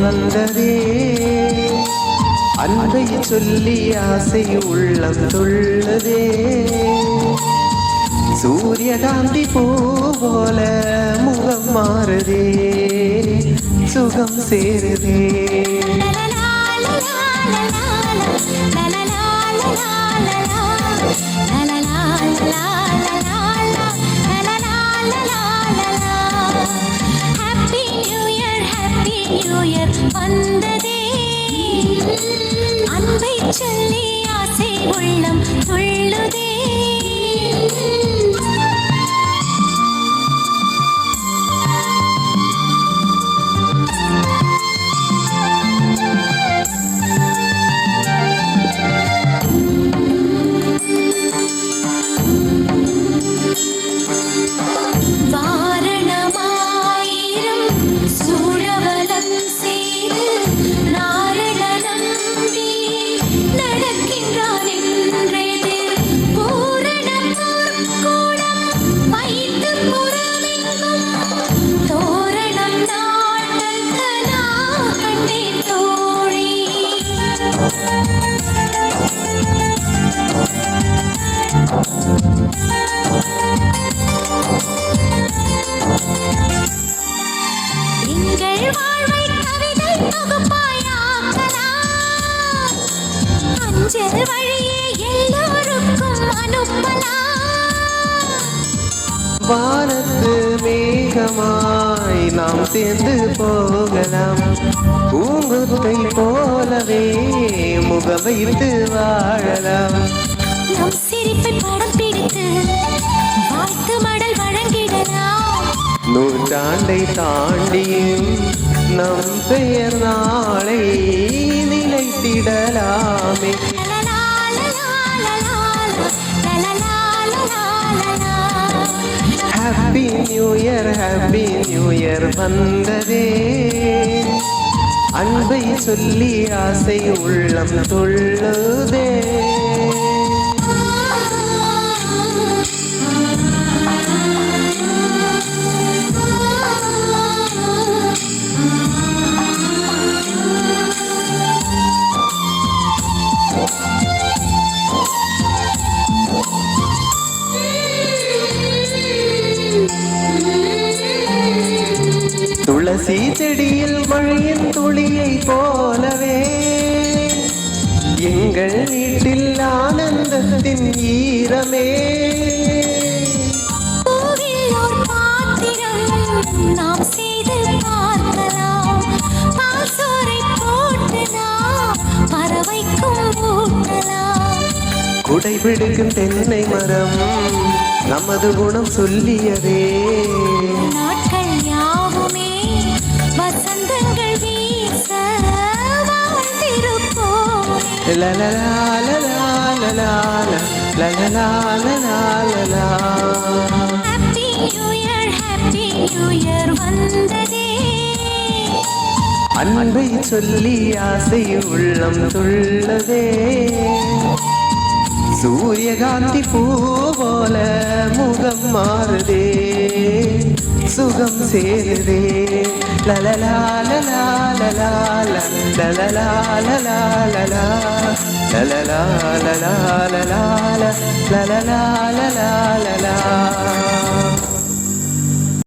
வந்ததே அன்பை சொல்லி ஆசை உள்ளம் துள்ளதே சூரியகாந்தி பூ போல முகம் மாறுதே சுகம் சேருதே வந்ததே அன்பை சொல்லி ஆசை உள்ளம் துள்ளுதே வானத்து மேகமாய் நாம் சேர்ந்து போகலாம் பூங்குத்தை போலவே முகம் வைத்து வாழலாம் நம் சிரிப்பை படம் பிடித்து வாழ்த்து மடல் வழங்கிடலாம் நூற்றாண்டை தாண்டியும் நம் பெயர் நாளை நிலைத்திடலாமே ஹாப்பி நியூ இயர் வந்ததே அன்பை சொல்லி ஆசை உள்ளம் துள்ளுதே துளசி செடியில் மழையின் துளியை போலவே எங்கள் வீட்டில் ஆனந்தத்தின் ஈரமே நாம் செய்து பார்க்கலாம் பாசோரை போட்டு நாம் பறவைக்கும் ஊட்டலாம் குடை பிடிக்கும் தென்னை மரம் நமது குணம் சொல்லியதே நாட்கள் யாவுமே வசந்தங்கள் வீச வாழ்ந்திருப்போம் ஹாப்பி நியூ இயர் வந்ததே அன்பை சொல்லி ஆசை உள்ளம் துள்ளதே சூரியகாந்தி பூ போல முகம் மாறுதே சுகம் சேருதே லலலா லலா லலா லலலா லலா லலா லலலா லலா லலா லலலா லலா